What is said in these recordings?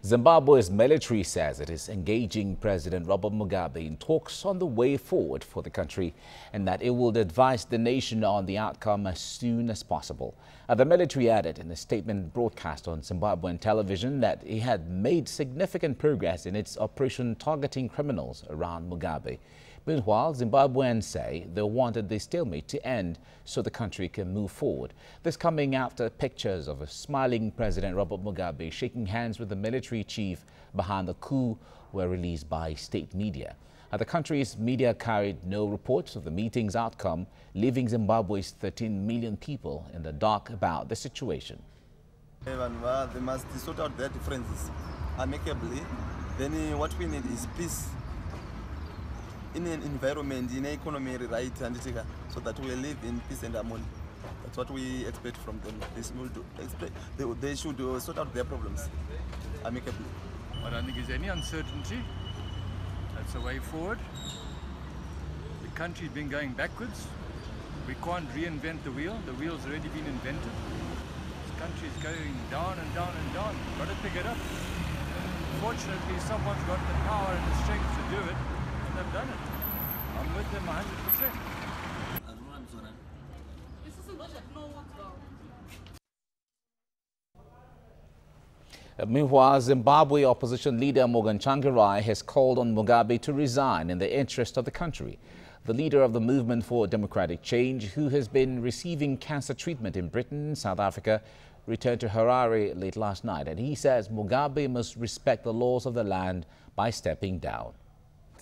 Zimbabwe's military says it is engaging President Robert Mugabe in talks on the way forward for the country and that it will advise the nation on the outcome as soon as possible. The military added in a statement broadcast on Zimbabwean television that it had made significant progress in its operation targeting criminals around Mugabe. Meanwhile, Zimbabweans say they wanted the stalemate to end so the country can move forward. This coming after pictures of a smiling President Robert Mugabe shaking hands with the military chief behind the coup were released by state media. The country's media carried no reports of the meeting's outcome, leaving Zimbabwe's 13 million people in the dark about the situation. They must sort out their differences amicably. Then what we need is peace in an environment, in an economy, right, and so that we live in peace and harmony. That's what we expect from them. They should sort out their problems amicably. I don't think there's any uncertainty. That's the way forward. The country's been going backwards. We can't reinvent the wheel. The wheel's already been invented. This country's going down and down and down. Got to pick it up. Fortunately, someone's got the power and the strength to do it, and they've done it. I'm with them 100%. Meanwhile, Zimbabwe opposition leader Morgan Tsvangirai has called on Mugabe to resign in the interest of the country. The leader of the Movement for Democratic Change, who has been receiving cancer treatment in Britain and South Africa, returned to Harare late last night, and he says Mugabe must respect the laws of the land by stepping down.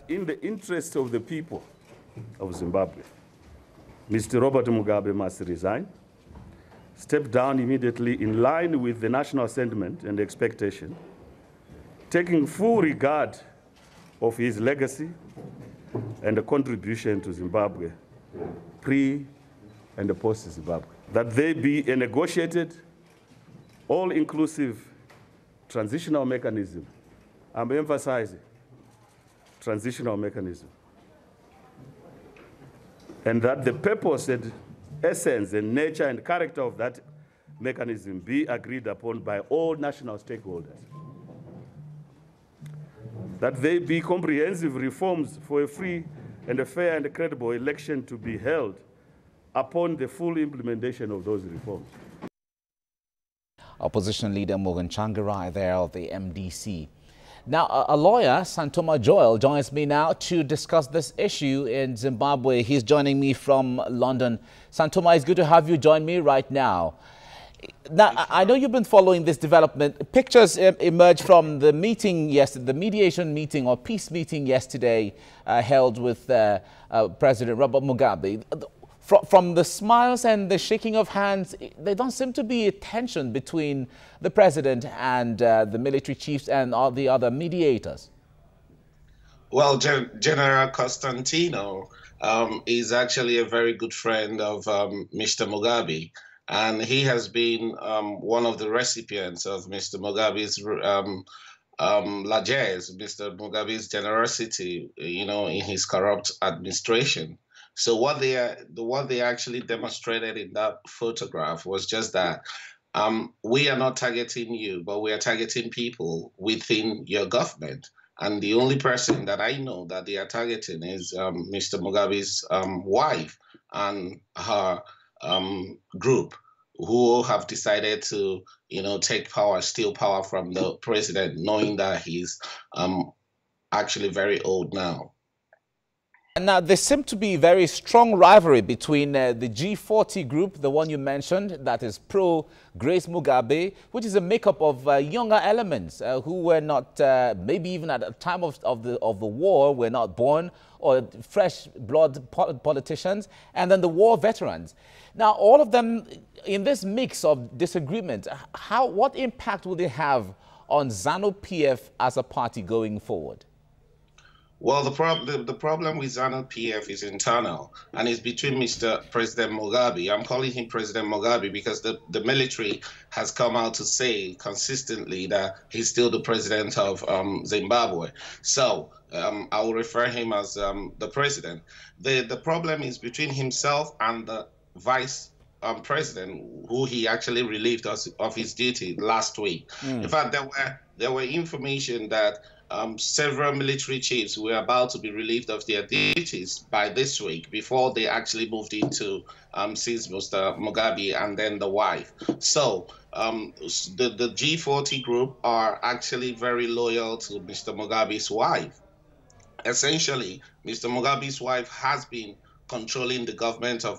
In the interest of the people of Zimbabwe, Mr. Robert Mugabe must resign, step down immediately in line with the national sentiment and expectation, taking full regard of his legacy and the contribution to Zimbabwe, pre and post-Zimbabwe. That they be a negotiated, all-inclusive transitional mechanism. I'm emphasizing transitional mechanism. And that the purpose and essence and nature and character of that mechanism be agreed upon by all national stakeholders. That there be comprehensive reforms for a free and a fair and a credible election to be held upon the full implementation of those reforms. Opposition leader Morgan Tsvangirai there of the MDC. Now, a lawyer, Santoma Joel, joins me now to discuss this issue in Zimbabwe. He's joining me from London. Santoma, it's good to have you join me right now. Now, I know you've been following this development. Pictures emerged from the meeting yesterday, the mediation meeting or peace meeting yesterday held with President Robert Mugabe. From the smiles and the shaking of hands, there don't seem to be a tension between the president and the military chiefs and all the other mediators. Well, General Costantino is actually a very good friend of Mr. Mugabe, and he has been one of the recipients of Mr. Mugabe's largesse, Mr. Mugabe's generosity, you know, in his corrupt administration. So what they actually demonstrated in that photograph was just that we are not targeting you, but we are targeting people within your government. And the only person that I know that they are targeting is Mr. Mugabe's wife and her group, who have decided to, you know, take power, steal power from the president, knowing that he's actually very old now. Now, there seems to be very strong rivalry between the G40 group, the one you mentioned, that is pro-Grace Mugabe, which is a makeup of younger elements who were not, maybe even at the time of the war, were not born, or fresh blood politicians, and then the war veterans. Now, all of them in this mix of disagreement, what impact will they have on ZANU-PF as a party going forward? Well, the problem with ZANU-PF is internal, and it's between Mr. President Mugabe. I'm calling him President Mugabe because the military has come out to say consistently that he's still the president of Zimbabwe. So I will refer him as the president. The problem is between himself and the vice president, who he actually relieved of his duty last week. In fact, there were information that several military chiefs were about to be relieved of their duties by this week before they actually moved into since Mr. Mugabe and then the wife. So the G40 group are actually very loyal to Mr. Mugabe's wife. Essentially, Mr. Mugabe's wife has been controlling the government of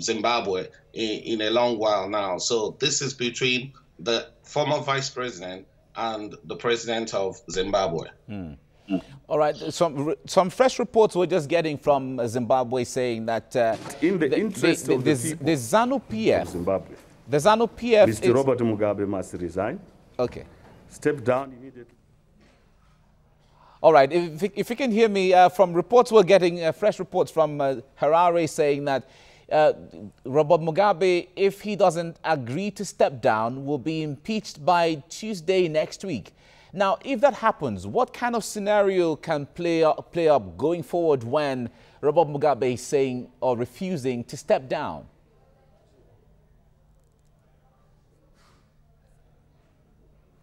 Zimbabwe in a long while now. So this is between the former vice president and the president of Zimbabwe. All right, some fresh reports we're just getting from Zimbabwe saying that in the interest of the people the ZANU-PF, of Zimbabwe, the ZANU-PF, Mr. Robert Mugabe must resign. Okay. Step down immediately. All right, if you can hear me, from reports we're getting, fresh reports from Harare saying that Robert Mugabe, if he doesn't agree to step down, will be impeached by Tuesday next week. Now, if that happens, what kind of scenario can play up going forward when Robert Mugabe is saying or refusing to step down?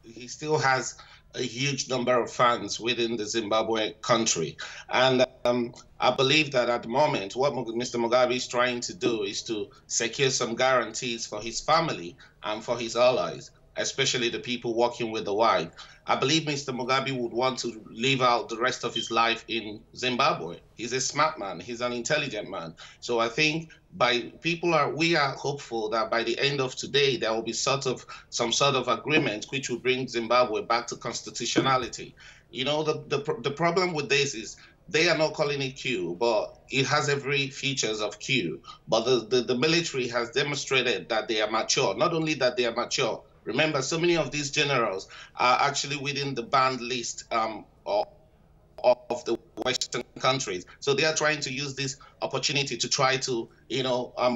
He still has a huge number of fans within the Zimbabwe country. And I believe that at the moment, what Mr. Mugabe is trying to do is to secure some guarantees for his family and for his allies, especially the people working with the wife. I believe Mr. Mugabe would want to live out the rest of his life in Zimbabwe. He's a smart man. He's an intelligent man. So I think we are hopeful that by the end of today, there will be some sort of agreement which will bring Zimbabwe back to constitutionality. You know, the problem with this is they are not calling it Q, but it has every features of Q. But the military has demonstrated that they are mature. Not only that they are mature, remember, so many of these generals are actually within the banned list of the Western countries. So they are trying to use this opportunity to try to,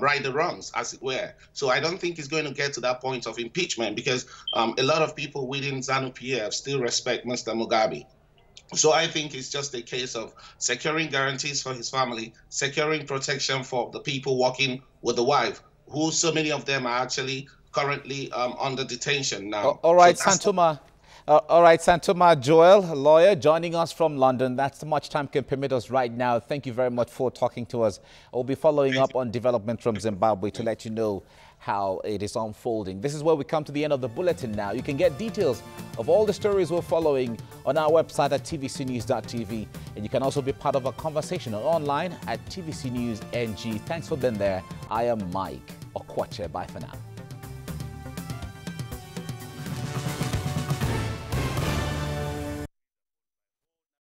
right the wrongs, as it were. So I don't think it's going to get to that point of impeachment because a lot of people within ZANU-PF still respect Mr. Mugabe. So I think it's just a case of securing guarantees for his family, securing protection for the people working with the wife, who so many of them are actually currently under detention now. All right, so Santoma Joel, a lawyer, joining us from London. That's how much time can permit us right now. Thank you very much for talking to us. We'll be following up on development from Zimbabwe to let you know how it is unfolding. This is where we come to the end of the bulletin now. You can get details of all the stories we're following on our website at tvcnews.tv. And you can also be part of a conversation online at TVC News NG. Thanks for being there. I am Mike Okwache. Bye for now.